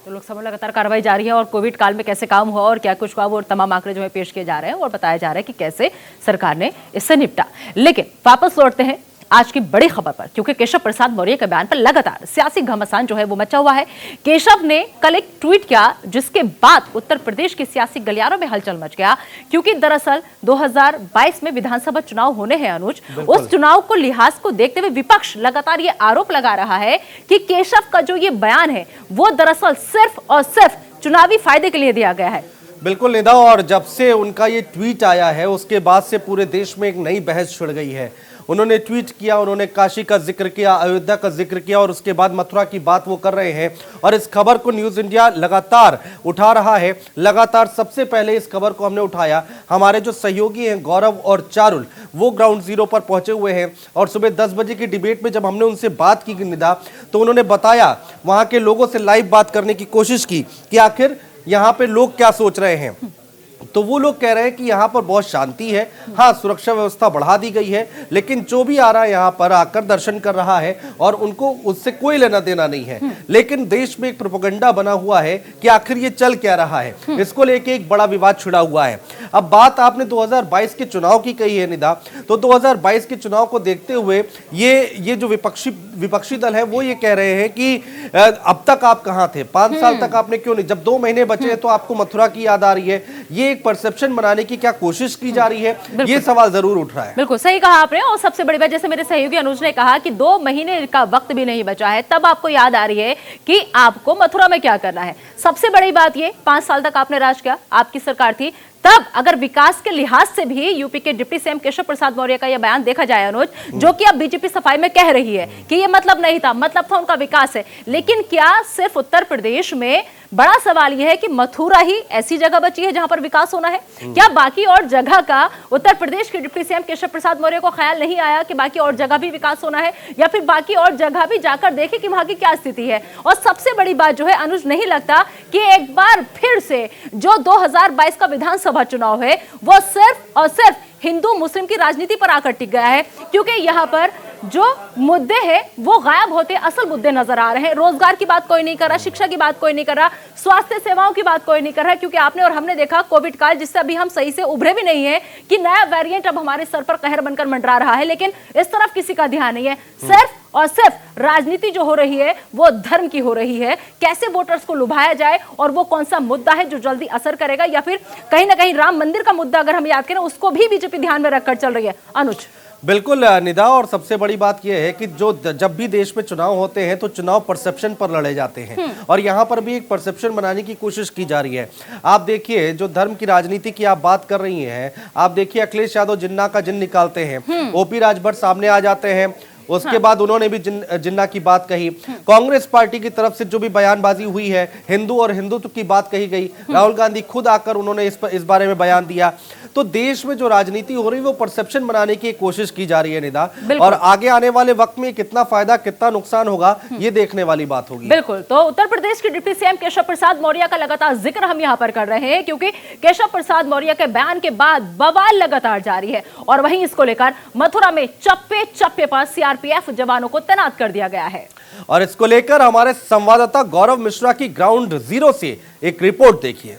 तो लोकसभा में लगातार कार्रवाई जारी है और कोविड काल में कैसे काम हुआ और क्या कुछ हुआ वो तमाम आंकड़े जो है पेश किए जा रहे हैं और बताया जा रहा है कि कैसे सरकार ने इससे निपटा। लेकिन वापस लौटते हैं आज की बड़ी खबर पर, क्योंकि केशव प्रसाद मौर्य के बयान पर लगातार सियासी घमासान जो है वो मचा हुआ है। केशव ने कल एक ट्वीट किया जिसके बाद उत्तर प्रदेश की सियासी गलियारों में हलचल मच गया, क्योंकि दरअसल 2022 में विधानसभा चुनाव होने हैं अनुज। उस चुनाव को लिहाज को देखते हुए विपक्ष लगातार ये आरोप लगा रहा है कि केशव का जो ये बयान है वो दरअसल सिर्फ और सिर्फ चुनावी फायदे के लिए दिया गया है। बिल्कुल निदा, और जब से उनका ये ट्वीट आया है उसके बाद से पूरे देश में एक नई बहस छिड़ गई है। उन्होंने ट्वीट किया, उन्होंने काशी का जिक्र किया, अयोध्या का जिक्र किया और उसके बाद मथुरा की बात वो कर रहे हैं। और इस खबर को न्यूज़ इंडिया लगातार उठा रहा है। लगातार सबसे पहले इस खबर को हमने उठाया, हमारे जो सहयोगी हैं गौरव और चारुल वो ग्राउंड जीरो पर पहुंचे हुए हैं और सुबह 10 बजे की डिबेट में जब हमने उनसे बात की निदा, तो उन्होंने बताया, वहां के लोगों से लाइव बात करने की कोशिश की कि आखिर यहाँ पे लोग क्या सोच रहे हैं। तो वो लोग कह रहे हैं कि यहाँ पर बहुत शांति है, हाँ सुरक्षा व्यवस्था बढ़ा दी गई है, लेकिन जो भी आ रहा है यहाँ पर आकर दर्शन कर रहा है और उनको उससे कोई लेना देना नहीं है। लेकिन देश में एक प्रोपेगेंडा बना हुआ है कि आखिर ये चल क्या रहा है, इसको लेके एक बड़ा विवाद छिड़ा हुआ है। अब बात आपने 2022 के चुनाव की कही है निदा, तो 2022 के चुनाव को देखते हुए ये जो विपक्षी दल है वो ये कह रहे हैं कि अब तक आप कहाँ थे, 5 साल तक आपने क्यों नहीं, जब 2 महीने बचे तो आपको मथुरा की याद आ रही है। ये एक परसेप्शन बनाने की क्या कोशिश की जा रही है, ये सवाल जरूर उठ रहा है। बिल्कुल सही कहा आपने। और सबसे बड़ी बात, जैसे मेरे सहयोगी अनुज ने कहा कि 2 महीने का वक्त भी नहीं बचा है, तब आपको याद आ रही है कि आपको मथुरा में क्या करना है। सबसे बड़ी बात ये, 5 साल तक आपने राज किया, आपकी सरकार थी, तब अगर विकास के लिहाज से भी यूपी के डिप्टी सीएम केशव प्रसाद मौर्य का यह बयान देखा जाए अनुज, जो कि अब बीजेपी सफाई में कह रही है कि ये मतलब नहीं था, मतलब था उनका विकास है। लेकिन क्या सिर्फ उत्तर प्रदेश में, बड़ा सवाल यह है कि मथुरा ही ऐसी जगह बची है जहां पर विकास होना है? क्या बाकी और जगह का उत्तर प्रदेश के डिप्टी सीएम केशव प्रसाद मौर्य को ख्याल नहीं आया कि बाकी और जगह भी विकास होना है, या फिर बाकी और जगह भी जाकर देखे कि वहां की क्या स्थिति है? और सबसे बड़ी बात जो है अनुज, नहीं लगता कि एक बार फिर से जो 2022 का विधानसभा चुनाव है वो सिर्फ और सिर्फ हिंदू मुस्लिम की राजनीति पर आकर टिक गया है, क्योंकि यहां पर जो मुद्दे हैं वो गायब होते असल मुद्दे नजर आ रहे हैं। रोजगार की बात कोई नहीं कर रहा, शिक्षा की बात कोई नहीं कर रहा, स्वास्थ्य सेवाओं की बात कोई नहीं कर रहा, क्योंकि आपने और हमने देखा कोविड काल, जिससे अभी हम सही से उभरे भी नहीं है, कि नया वेरिएंट अब हमारे सर पर कहर बनकर मंडरा रहा है। लेकिन इस तरफ किसी का ध्यान नहीं है। सिर्फ और सिर्फ राजनीति जो हो रही है वो धर्म की हो रही है। कैसे वोटर्स को लुभाया जाए और वो कौन सा मुद्दा है जो जल्दी असर करेगा, या फिर कहीं ना कहीं राम मंदिर का मुद्दा अगर हम याद करें उसको भी बीजेपी ध्यान में रखकर चल रही है अनुज। बिल्कुल निदा, और सबसे बड़ी बात यह है कि जब भी देश में चुनाव होते हैं तो चुनाव परसेप्शन पर लड़े जाते हैं और यहाँ पर भी एक परसेप्शन बनाने की कोशिश की जा रही है। आप देखिए, जो धर्म की राजनीति की आप बात कर रही हैं, आप देखिए अखिलेश यादव जिन्ना का जिन निकालते हैं, ओपी राजभर सामने आ जाते हैं, उसके बाद उन्होंने भी जिन्ना की बात कही। कांग्रेस पार्टी की तरफ से जो भी बयानबाजी हुई है, हिंदू और हिंदुत्व की बात कही गई, राहुल गांधी खुद आकर उन्होंने इस बारे में बयान दिया। तो देश में जो राजनीति हो रही है वो परसेप्शन बनाने की कोशिश की जा रही है निदा, और आगे आने वाले वक्त में कितना फायदा कितना नुकसान होगा ये देखने वाली बात होगी। बिल्कुल। तो उत्तर प्रदेश के डिप्टी सीएम केशव प्रसाद मौर्य का लगातार जिक्र हम यहाँ पर कर रहे हैं, क्योंकि केशव प्रसाद मौर्य के बयान के बाद बवाल लगातार जारी है और वहीं इसको लेकर मथुरा में चप्पे चप्पे पर सीआरपीएफ जवानों को तैनात कर दिया गया है। और इसको लेकर हमारे संवाददाता गौरव मिश्रा की ग्राउंड जीरो से एक रिपोर्ट देखिए।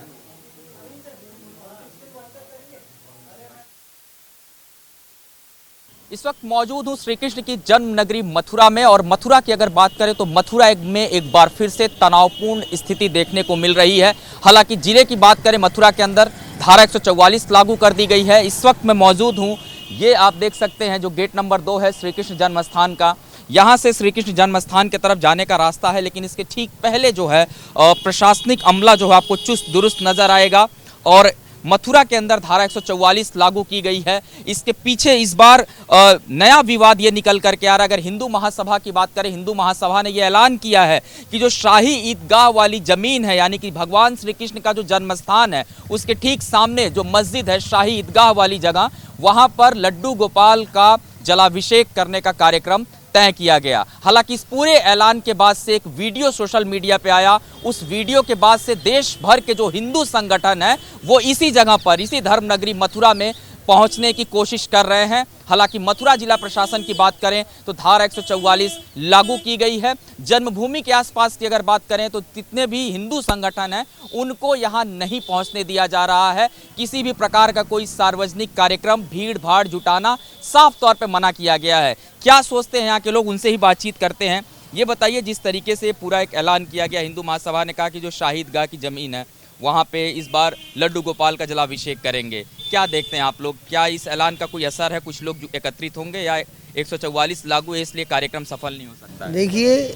इस वक्त मौजूद हूँ श्री कृष्ण की जन्म नगरी मथुरा में, और मथुरा की अगर बात करें तो मथुरा में एक बार फिर से तनावपूर्ण स्थिति देखने को मिल रही है। हालांकि जिले की बात करें, मथुरा के अंदर धारा 144 लागू कर दी गई है। इस वक्त मैं मौजूद हूँ, ये आप देख सकते हैं जो गेट नंबर 2 है श्री कृष्ण जन्म स्थान का, यहाँ से श्री कृष्ण जन्म स्थान की तरफ जाने का रास्ता है। लेकिन इसके ठीक पहले जो है प्रशासनिक अमला जो है आपको चुस्त दुरुस्त नजर आएगा, और मथुरा के अंदर धारा 144 लागू की गई है। इसके पीछे इस बार नया विवाद ये निकल करके आ रहा है। अगर हिंदू महासभा की बात करें, हिंदू महासभा ने ये ऐलान किया है कि जो शाही ईदगाह वाली जमीन है, यानी कि भगवान श्री कृष्ण का जो जन्म स्थान है उसके ठीक सामने जो मस्जिद है, शाही ईदगाह वाली जगह, वहाँ पर लड्डू गोपाल का जलाभिषेक करने का कार्यक्रम तय किया गया। हालांकि इस पूरे ऐलान के बाद से एक वीडियो सोशल मीडिया पे आया, उस वीडियो के बाद से देश भर के जो हिंदू संगठन है वो इसी जगह पर, इसी धर्म नगरी मथुरा में पहुंचने की कोशिश कर रहे हैं। हालांकि मथुरा जिला प्रशासन की बात करें तो धारा 144 लागू की गई है। जन्मभूमि के आसपास की अगर बात करें तो जितने भी हिंदू संगठन हैं उनको यहाँ नहीं पहुँचने दिया जा रहा है। किसी भी प्रकार का कोई सार्वजनिक कार्यक्रम, भीड़ भाड़ जुटाना साफ तौर पर मना किया गया है। क्या सोचते हैं यहाँ के लोग, उनसे ही बातचीत करते हैं। ये बताइए, जिस तरीके से पूरा एक ऐलान किया गया, हिंदू महासभा ने कहा कि जो शहीदगाह की जमीन है वहाँ पे इस बार लड्डू गोपाल का जलाभिषेक करेंगे, क्या देखते हैं आप लोग? क्या इस ऐलान का कोई असर है? कुछ लोग एकत्रित होंगे या 144 लागू है इसलिए कार्यक्रम सफल नहीं हो सकता है? देखिए,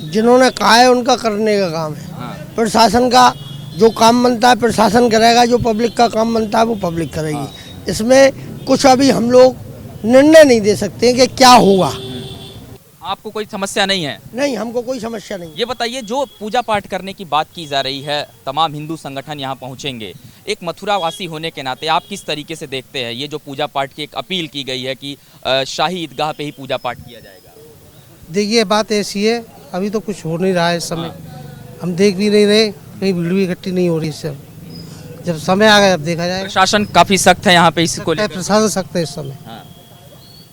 जिन्होंने कहा है उनका करने का काम है। हाँ। प्रशासन का जो काम बनता है प्रशासन करेगा, जो पब्लिक का काम बनता है वो पब्लिक करेगी। इसमें कुछ अभी हम लोग निर्णय नहीं दे सकते कि क्या होगा। आपको कोई समस्या नहीं है? नहीं, हमको कोई समस्या नहीं। ये बताइए, जो पूजा पाठ करने की बात की जा रही है, तमाम हिंदू संगठन यहाँ पहुँचेंगे, एक मथुरा वासी होने के नाते आप किस तरीके से देखते हैं ये जो पूजा पाठ की एक अपील की गई है कि शाही ईदगाह पे ही पूजा पाठ किया जाएगा? देखिए, बात ऐसी है, अभी तो कुछ हो नहीं रहा है इस समय। हम देख भी नहीं रहे, कहीं भीड़ भी इकट्ठी नहीं हो रही इससे। जब समय आ गया अब देखा जाएगा। प्रशासन काफी सख्त है यहाँ पे इसको लेकर। प्रशासन सख्त है इस समय। हाँ।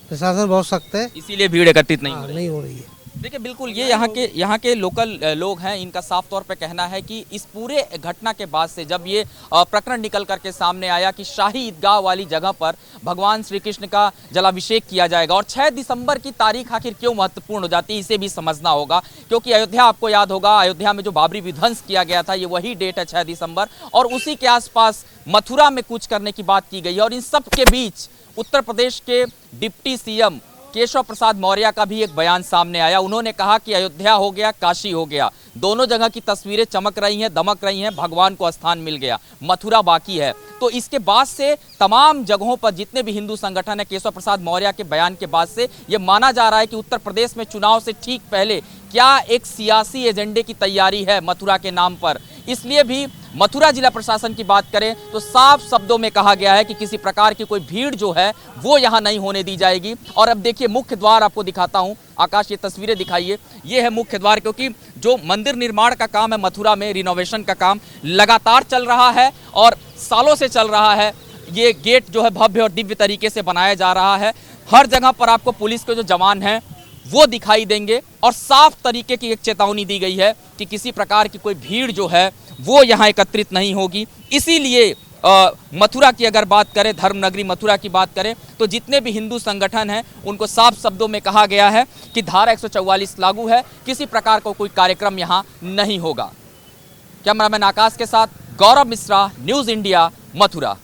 प्रशासन बहुत सख्त है, इसीलिए भीड़ एकत्रित नहीं हो रही। नहीं हो रही है। देखिए, बिल्कुल ये यहाँ के लोकल लोग हैं, इनका साफ तौर पे कहना है कि इस पूरे घटना के बाद से जब ये प्रकरण निकल करके सामने आया कि शाही ईदगाह वाली जगह पर भगवान श्री कृष्ण का जलाभिषेक किया जाएगा, और 6 दिसंबर की तारीख आखिर क्यों महत्वपूर्ण हो जाती है इसे भी समझना होगा। क्योंकि अयोध्या, आपको याद होगा, अयोध्या में जो बाबरी विध्वंस किया गया था ये वही डेट है 6 दिसंबर, और उसी के आसपास मथुरा में कूच करने की बात की गई है। और इन सब के बीच उत्तर प्रदेश के डिप्टी सीएम केशव प्रसाद मौर्य का भी एक बयान सामने आया। उन्होंने कहा कि अयोध्या हो गया, काशी हो गया, दोनों जगह की तस्वीरें चमक रही हैं, दमक रही हैं, भगवान को स्थान मिल गया, मथुरा बाकी है। तो इसके बाद से तमाम जगहों पर जितने भी हिंदू संगठन है, केशव प्रसाद मौर्य के बयान के बाद से ये माना जा रहा है कि उत्तर प्रदेश में चुनाव से ठीक पहले क्या एक सियासी एजेंडे की तैयारी है मथुरा के नाम पर। इसलिए भी मथुरा जिला प्रशासन की बात करें तो साफ शब्दों में कहा गया है कि किसी प्रकार की कोई भीड़ जो है वो यहाँ नहीं होने दी जाएगी। और अब देखिए, मुख्य द्वार आपको दिखाता हूँ। आकाश, ये तस्वीरें दिखाइए, ये है मुख्य द्वार, क्योंकि जो मंदिर निर्माण का काम है मथुरा में, रिनोवेशन का काम लगातार चल रहा है और सालों से चल रहा है। ये गेट जो है भव्य और दिव्य तरीके से बनाया जा रहा है। हर जगह पर आपको पुलिस के जो जवान हैं वो दिखाई देंगे, और साफ तरीके की एक चेतावनी दी गई है कि किसी प्रकार की कोई भीड़ जो है वो यहाँ एकत्रित नहीं होगी। इसीलिए मथुरा की अगर बात करें, धर्मनगरी मथुरा की बात करें, तो जितने भी हिंदू संगठन हैं उनको साफ शब्दों में कहा गया है कि धारा 144 लागू है, किसी प्रकार का कोई कार्यक्रम यहाँ नहीं होगा। कैमरामैन आकाश के साथ गौरव मिश्रा, न्यूज़ इंडिया, मथुरा।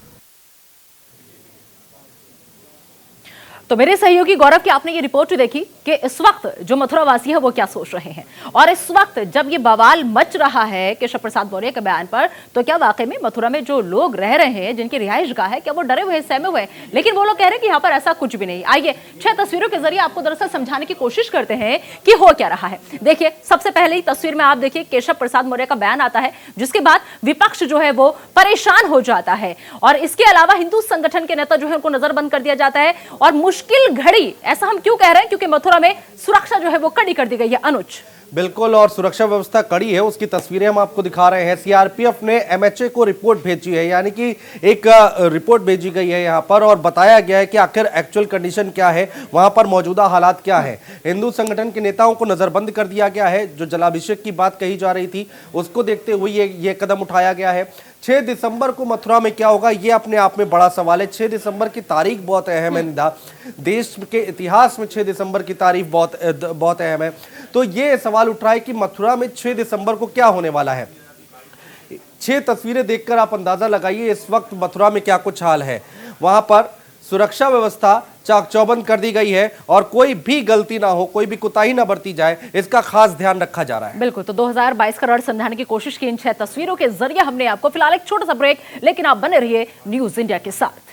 तो मेरे सहयोगी गौरव की आपने ये रिपोर्ट देखी कि इस वक्त जो मथुरा वासी है वो क्या सोच रहे हैं, और इस वक्त जब ये बवाल मच रहा है केशव प्रसाद मौर्य के बयान पर, तो क्या वाकई में मथुरा में जो लोग रह रहे हैं, जिनकी रिहाइश गाह है, क्या वो डरे हुए, सहमे हुए? लेकिन वो लोग कह रहे हैं कि यहाँ पर ऐसा कुछ भी नहीं। आइए 6 तस्वीरों के जरिए आपको दरअसल समझाने की कोशिश करते हैं कि हो क्या रहा है। देखिए, सबसे पहले ही तस्वीर में आप देखिए केशव प्रसाद मौर्य का बयान आता है, जिसके बाद विपक्ष जो है वो परेशान हो जाता है, और इसके अलावा हिंदू संगठन के नेता जो है उनको नजरबंद कर दिया जाता है। और मुश्किल घड़ी, ऐसा हम क्यों कह रहे हैं? क्योंकि मथुरा में सुरक्षा जो है वो कड़ी कर दी गई है। अनुज, बिल्कुल, और सुरक्षा व्यवस्था कड़ी है, उसकी तस्वीरें हम आपको दिखा रहे हैं। सीआरपीएफ ने एमएचए को रिपोर्ट भेजी है, यानी कि एक रिपोर्ट भेजी गई है यहाँ पर, और बताया गया है कि आखिर एक्चुअल कंडीशन क्या है, वहां पर मौजूदा हालात क्या है। हिंदू संगठन के नेताओं को नजरबंद कर दिया गया है। जो जलाभिषेक की बात कही जा रही थी उसको देखते हुए ये कदम उठाया गया है। 6 दिसंबर को मथुरा में क्या होगा, ये अपने आप में बड़ा सवाल है। 6 दिसंबर की तारीख बहुत अहम है निधा, देश के इतिहास में 6 दिसंबर की तारीख बहुत अहम है। तो ये सवाल उठ रहा है कि मथुरा में 6 दिसंबर को क्या होने वाला है। 6 तस्वीरें देखकर आप अंदाजा लगाइए इस वक्त मथुरा में क्या कुछ हाल है। वहां पर सुरक्षा व्यवस्था चाक चौबंद कर दी गई है, और कोई भी गलती ना हो, कोई भी कुताही ना बरती जाए, इसका खास ध्यान रखा जा रहा है। बिल्कुल, तो 2022 का रड़ समझाने की कोशिश की इन 6 तस्वीरों के जरिए हमने आपको। फिलहाल एक छोटा सा ब्रेक, लेकिन आप बने रहिए न्यूज़ इंडिया के साथ।